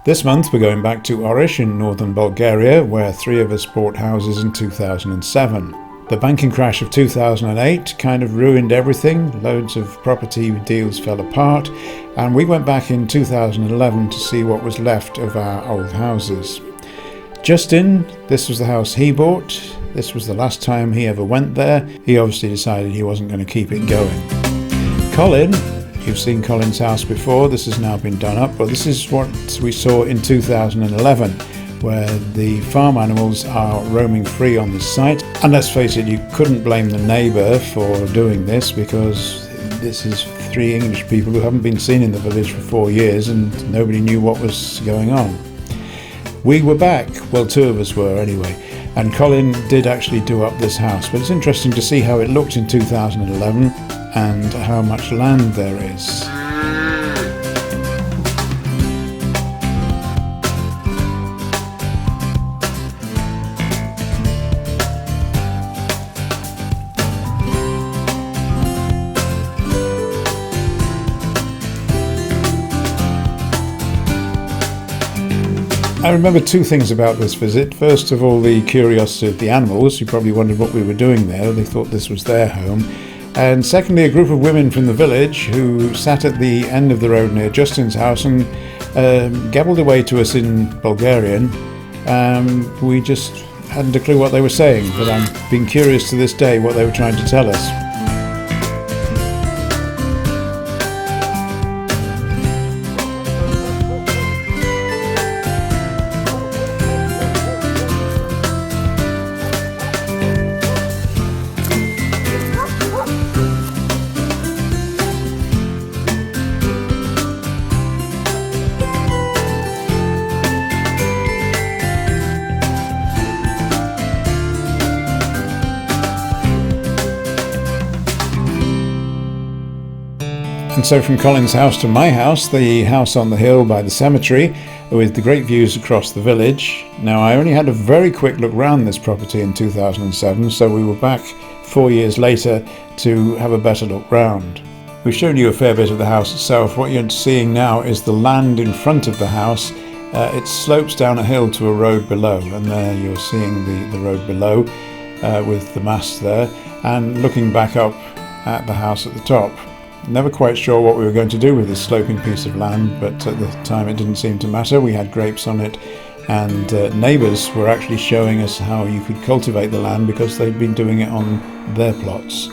This month we're going back to Oresh in northern Bulgaria, where three of us bought houses in 2007. The banking crash of 2008 kind of ruined everything. Loads of property deals fell apart, and we went back in 2011 to see what was left of our old houses. Justin, this was the house he bought. This was the last time he ever went there. He obviously decided he wasn't going to keep it going. Colin, you've seen Colins House before. This has now been done up, but this is what we saw in 2011, where the farm animals are roaming free on this site. And let's face it, you couldn't blame the neighbour for doing this, because this is three English people who haven't been seen in the village for 4 years and nobody knew what was going on. We were back, well, two of us were anyway, and Colin did actually do up this house, but it's interesting to see how it looked in 2011 and how much land there is. I remember two things about this visit. First of all, the curiosity of the animals, who probably wondered what we were doing there. They thought this was their home. And secondly, a group of women from the village who sat at the end of the road near Justin's house and gabbled away to us in Bulgarian. We just hadn't a clue what they were saying, but I'm being curious to this day what they were trying to tell us. And so from Colins House to my house, the house on the hill by the cemetery, with the great views across the village. Now, I only had a very quick look round this property in 2007, so we were back 4 years later to have a better look round. We've shown you a fair bit of the house itself. What you're seeing now is the land in front of the house. It slopes down a hill to a road below, and there you're seeing the road below with the mast there, and looking back up at the house at the top. Never quite sure what we were going to do with this sloping piece of land, but at the time it didn't seem to matter. We had grapes on it, and neighbours were actually showing us how you could cultivate the land because they'd been doing it on their plots.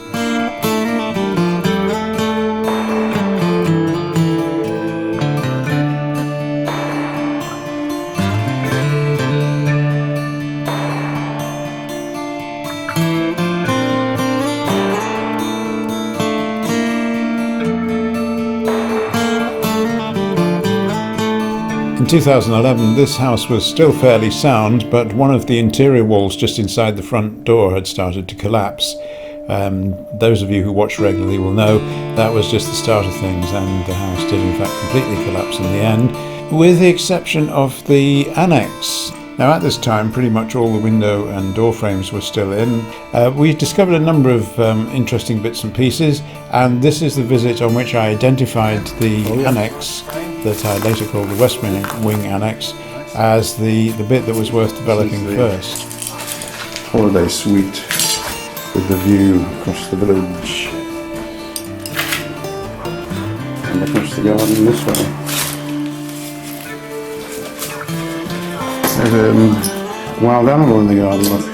In 2011, this house was still fairly sound, but one of the interior walls just inside the front door had started to collapse. Those of you who watch regularly will know that was just the start of things, and the house did in fact completely collapse in the end, with the exception of the annex. Now, at this time, pretty much all the window and door frames were still in. We discovered a number of interesting bits and pieces, and this is the visit on which I identified the annex that I later called the West Wing Annex as the bit that was worth developing first. Holiday suite with the view across the village and across the garden this way. There's a wild animal in the garden, look.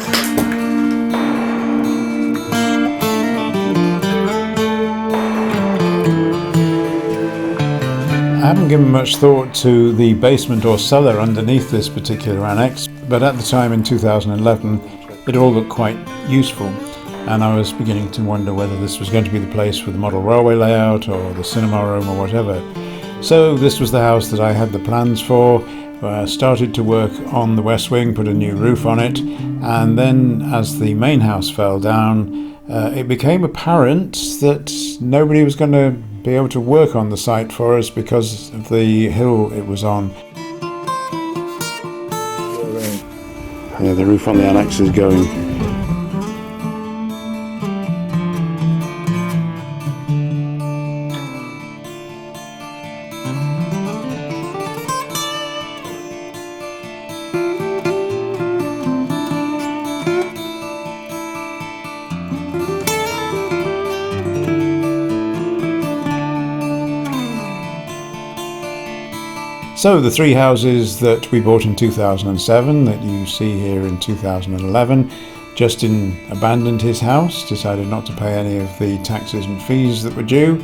I haven't given much thought to the basement or cellar underneath this particular annex, but at the time in 2011 it all looked quite useful, and I was beginning to wonder whether this was going to be the place for the model railway layout or the cinema room or whatever. So this was the house that I had the plans for. Started to work on the west wing, put a new roof on it, and then as the main house fell down, it became apparent that nobody was going to be able to work on the site for us because of the hill it was on. Yeah, the roof on the annex is going. So the three houses that we bought in 2007 that you see here in 2011, Justin abandoned his house, decided not to pay any of the taxes and fees that were due.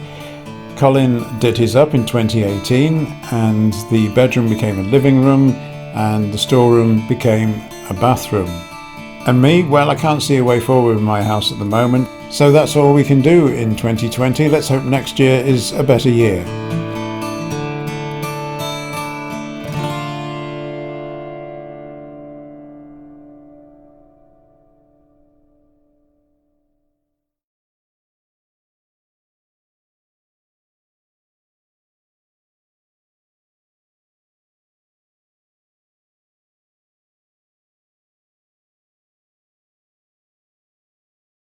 Colin did his up in 2018 and the bedroom became a living room and the storeroom became a bathroom. And me, well, I can't see a way forward with my house at the moment, so that's all we can do in 2020. Let's hope next year is a better year.